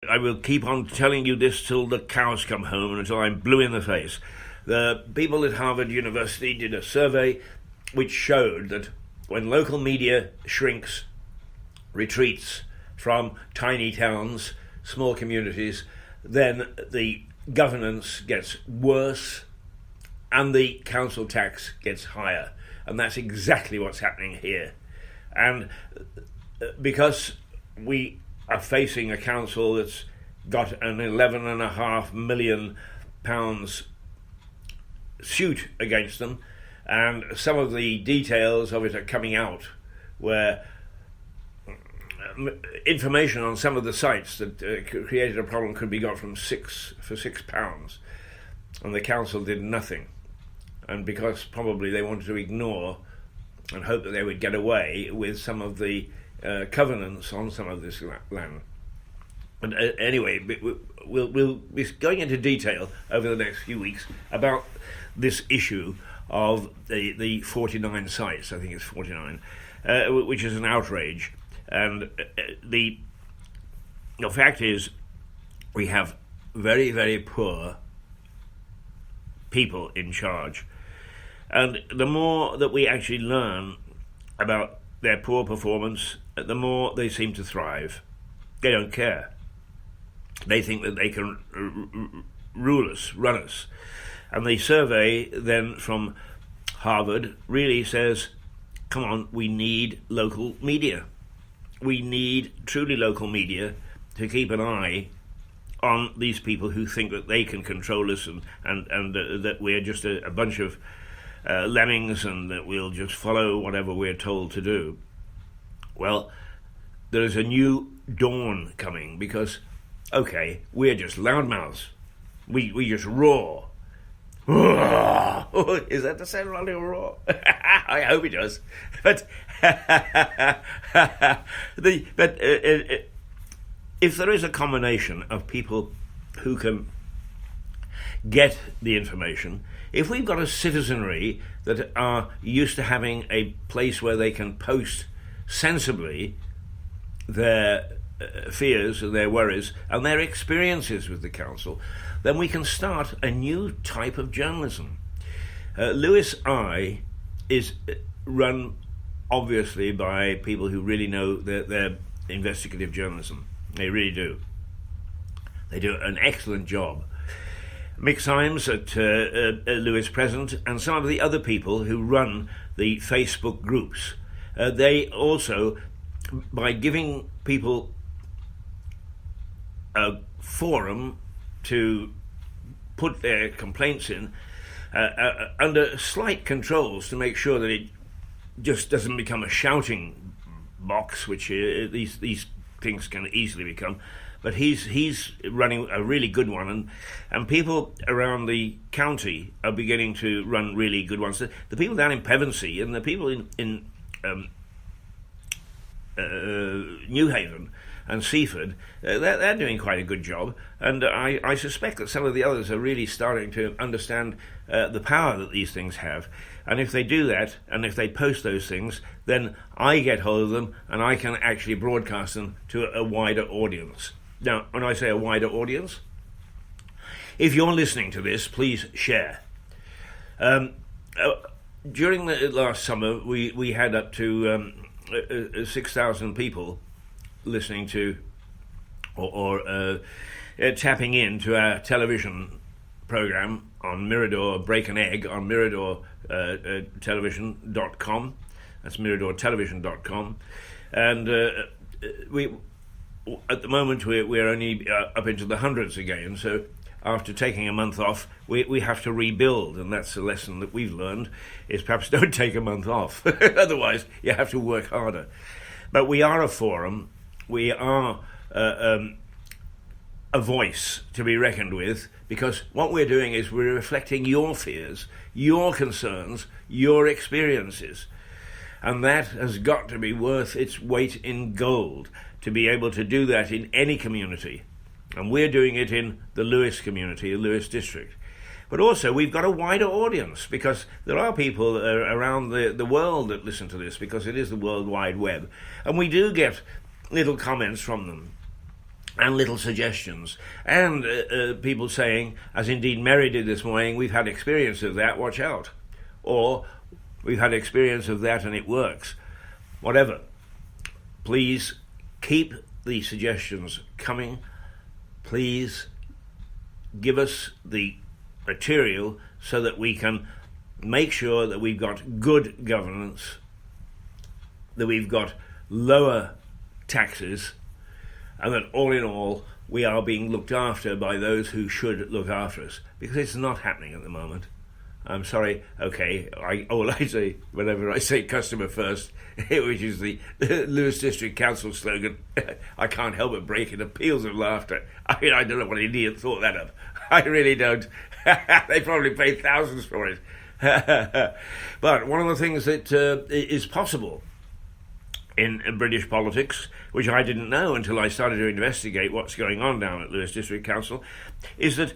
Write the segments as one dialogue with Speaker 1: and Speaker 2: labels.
Speaker 1: I will keep on telling you this till the cows come home and until I'm blue in the face. The people at Harvard University did a survey which showed that when local media shrinks, retreats from tiny towns, small communities, then the governance gets worse and the council tax gets higher. And that's exactly what's happening here. And because we are facing a council that's got an £11.5 million suit against them, and some of the details of it are coming out, where information on some of the sites that created a problem could be got for £6, and the council did nothing. And because probably they wanted to ignore and hope that they would get away with some of the covenants on some of this land. And anyway, we'll be going into detail over the next few weeks about this issue of the 49 sites, I think it's 49, which is an outrage. And the fact is, we have very, very poor people in charge. And the more that we actually learn about their poor performance, the more they seem to thrive. They don't care. They think that they can rule us, run us. And the survey then from Harvard really says, come on, we need local media. We need truly local media to keep an eye on these people who think that they can control us and that we're just a bunch of lemmings and that we'll just follow whatever we're told to do. Well, there is a new dawn coming because, okay, we're just loudmouths. We just roar. Is that the sound of a roar? I hope it does. But if there is a combination of people who can get the information, if we've got a citizenry that are used to having a place where they can post sensibly their fears and their worries and their experiences with the council, then we can start a new type of journalism. Lewis Eye is run obviously by people who really know their investigative journalism. They really do. They do an excellent job. Mick Symes at Lewis Present and some of the other people who run the Facebook groups, they also, by giving people a forum to put their complaints in under slight controls to make sure that it just doesn't become a shouting box, which these things can easily become. But he's running a really good one, and people around the county are beginning to run really good ones. The people down in Pevensey and the people in New Haven and Seaford, they're doing quite a good job, and I suspect that some of the others are really starting to understand the power that these things have. And if they do that, and if they post those things, then I get hold of them, and I can actually broadcast them to a wider audience. Now, when I say a wider audience, if you're listening to this, please share. During the last summer, we had up to 6,000 people listening to or tapping into our television program on Mirador Break an Egg on Mirador television.com. That's miradortelevision.com. And we, at the moment, we're only up into the hundreds again. So after taking a month off, we have to rebuild, and that's a lesson that we've learned, is perhaps don't take a month off. Otherwise, you have to work harder. But we are a forum. We are a voice to be reckoned with, because what we're doing is we're reflecting your fears, your concerns, your experiences. And that has got to be worth its weight in gold to be able to do that in any community. And we're doing it in the Lewis community, the Lewis district. But also we've got a wider audience, because there are people around the world that listen to this, because it is the World Wide Web. And we do get little comments from them. and little suggestions, and people saying, as indeed Mary did this morning, we've had experience of that, watch out. Or, we've had experience of that and it works. Whatever. Please keep the suggestions coming. Please give us the material so that we can make sure that we've got good governance, that we've got lower taxes, and that all in all we are being looked after by those who should look after us, because it's not happening at the moment. I'm sorry, okay, all I say whenever I say customer first, which is the Lewes District Council slogan, I can't help but break into peals of laughter. I mean, I don't know what idiot thought that up. I really don't. They probably paid thousands for it. But one of the things that is possible in British politics, which I didn't know until I started to investigate what's going on down at Lewes District Council, is that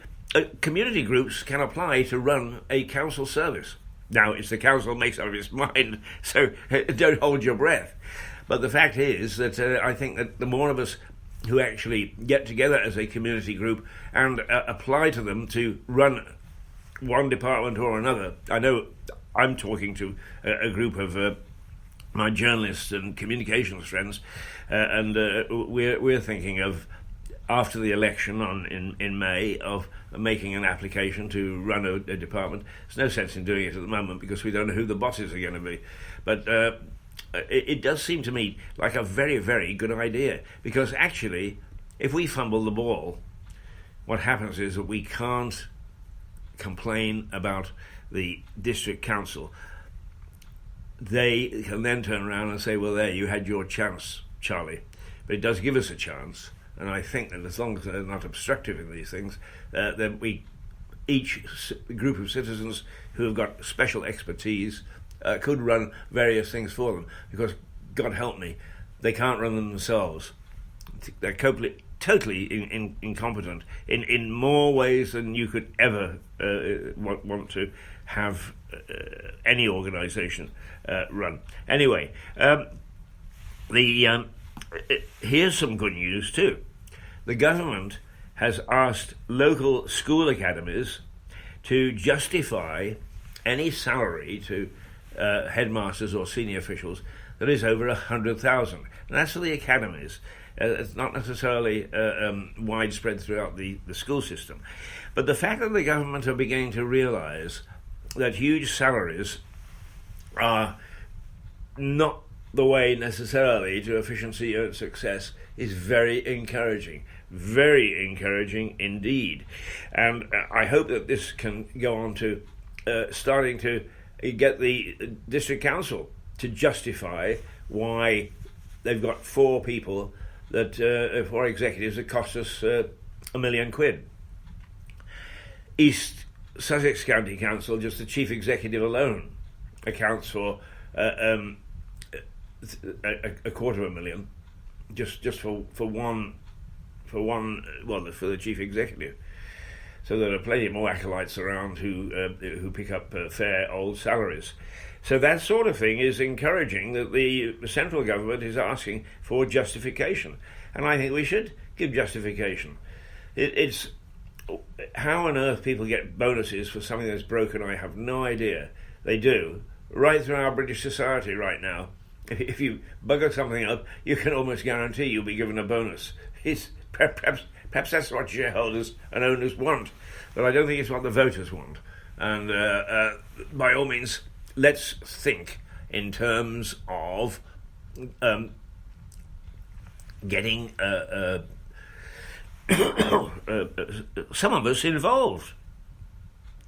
Speaker 1: community groups can apply to run a council service. Now, it's the council makes up its mind, so don't hold your breath. But the fact is that I think that the more of us who actually get together as a community group and apply to them to run one department or another. I know I'm talking to a group of my journalists and communications friends, and we're thinking of, after the election in May, of making an application to run a department. There's no sense in doing it at the moment because we don't know who the bosses are going to be. But it does seem to me like a very, very good idea, because actually, if we fumble the ball, what happens is that we can't complain about the district council. They can then turn around and say, well, there, you had your chance, Charlie. But it does give us a chance, and I think that as long as they're not obstructive in these things, then each group of citizens who have got special expertise could run various things for them, because, God help me, they can't run them themselves. They're totally incompetent in more ways than you could ever want to have any organisation run. Anyway, here's some good news too. The government has asked local school academies to justify any salary to headmasters or senior officials that is over 100,000. And that's for the academies. It's not necessarily widespread throughout the school system. But the fact that the government are beginning to realise that huge salaries are not the way necessarily to efficiency and success is very encouraging indeed. And I hope that this can go on to starting to get the district council to justify why they've got 4 people that 4 executives that cost us £1 million. East Sussex County Council, just the chief executive alone, accounts for £250,000, just for the chief executive. So there are plenty more acolytes around who pick up fair old salaries. So that sort of thing is encouraging, that the central government is asking for justification. And I think we should give justification. It's how on earth people get bonuses for something that's broken, I have no idea. They do. Right through our British society right now, if you bugger something up, you can almost guarantee you'll be given a bonus. It's perhaps that's what shareholders and owners want, but I don't think it's what the voters want. And by all means, let's think in terms of getting some of us involved.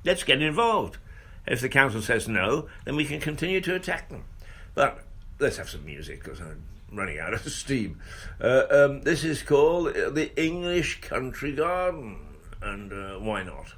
Speaker 1: Let's get involved. If the council says no, then we can continue to attack them. But let's have some music, because I'm running out of steam. This is called The English Country Garden, and why not?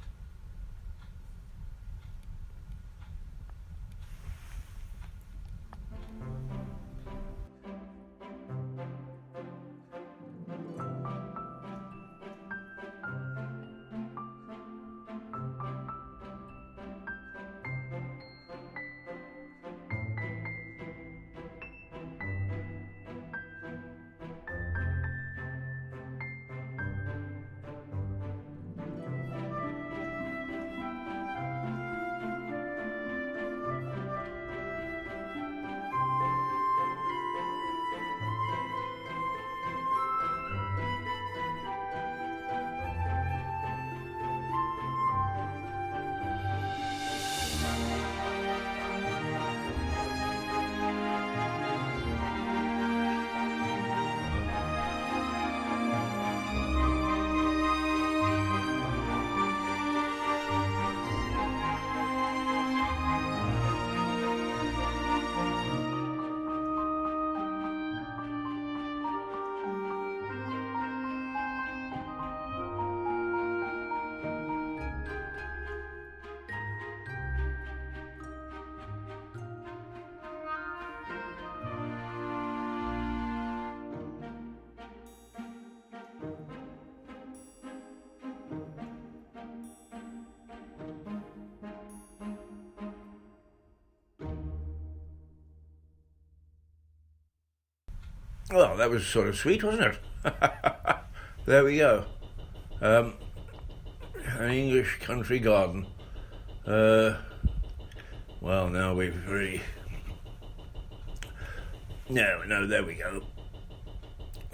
Speaker 1: Well, that was sort of sweet, wasn't it? There we go. An English country garden. Well, now we've really... No, there we go.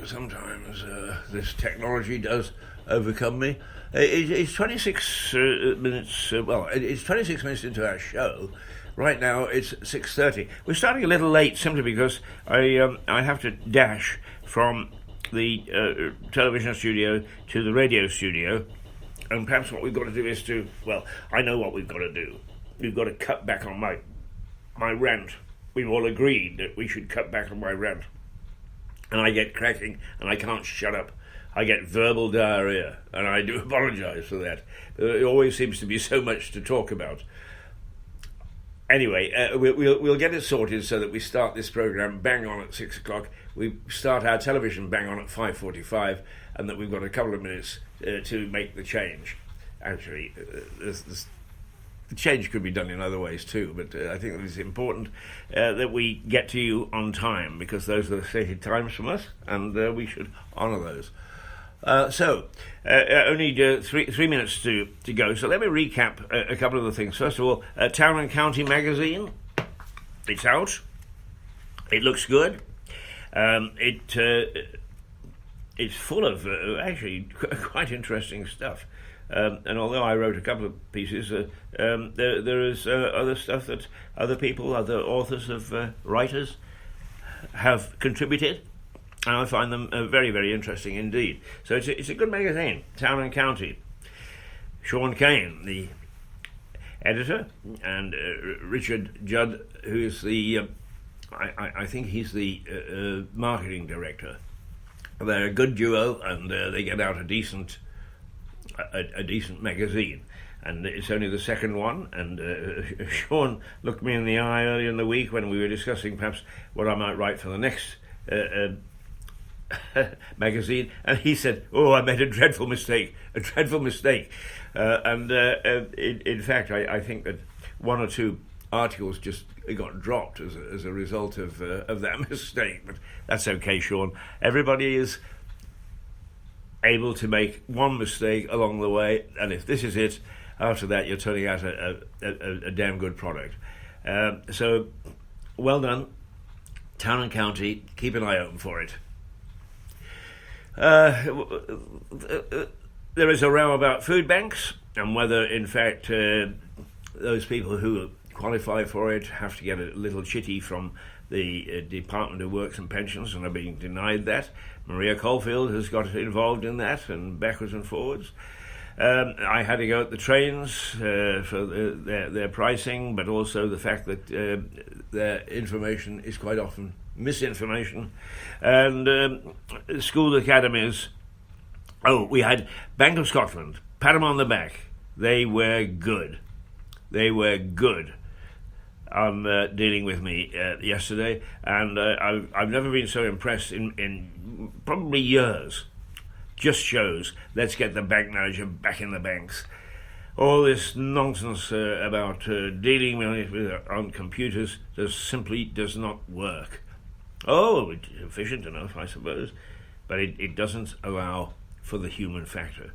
Speaker 1: Sometimes this technology does overcome me. It's 26 minutes. It's 26 minutes into our show. Right now it's 6:30. We're starting a little late simply because I have to dash from the television studio to the radio studio, and perhaps what we've got to do is I know what we've got to do. We've got to cut back on my rant. We've all agreed that we should cut back on my rant. And I get cracking, and I can't shut up. I get verbal diarrhea, and I do apologise for that. It always seems to be so much to talk about. Anyway, we'll get it sorted so that we start this programme bang on at 6 o'clock. We start our television bang on at 5:45, and that we've got a couple of minutes to make the change. Actually, the change could be done in other ways too, but I think it's important that we get to you on time, because those are the stated times from us, and we should honour those. Only 3 minutes to go, so let me recap a couple of the things. First of all, Town and County magazine, it's out. It looks good. It's full of actually quite interesting stuff. And although I wrote a couple of pieces, there is other stuff that other people, other authors writers have contributed, and I find them very, very interesting indeed. So it's a good magazine, Town and County. Sean Kane, the editor, and Richard Judd, who is the, I think he's the marketing director. They're a good duo, and they get out a decent magazine, and it's only the second one. And Sean looked me in the eye earlier in the week when we were discussing perhaps what I might write for the next magazine, and he said, "Oh, I made a dreadful mistake. And in fact, I think that one or two articles just got dropped as a result of that mistake. But that's okay, Sean. Everybody is able to make one mistake along the way, and if this is it, after that you're turning out a damn good product. So well done, Town and County. Keep an eye open for it. There is a row about food banks and whether in fact those people who qualify for it have to get a little chitty from the Department of Works and Pensions, and are being denied that. Maria Caulfield has got involved in that, and backwards and forwards. I had to go at the trains for their pricing, but also the fact that their information is quite often misinformation. And school academies. Oh, we had Bank of Scotland, pat them on the back. They were good. Dealing with me yesterday, and I've never been so impressed in probably years. Just shows, let's get the bank manager back in the banks. All this nonsense about dealing on computers simply does not work. It's efficient enough, I suppose, but it doesn't allow for the human factor.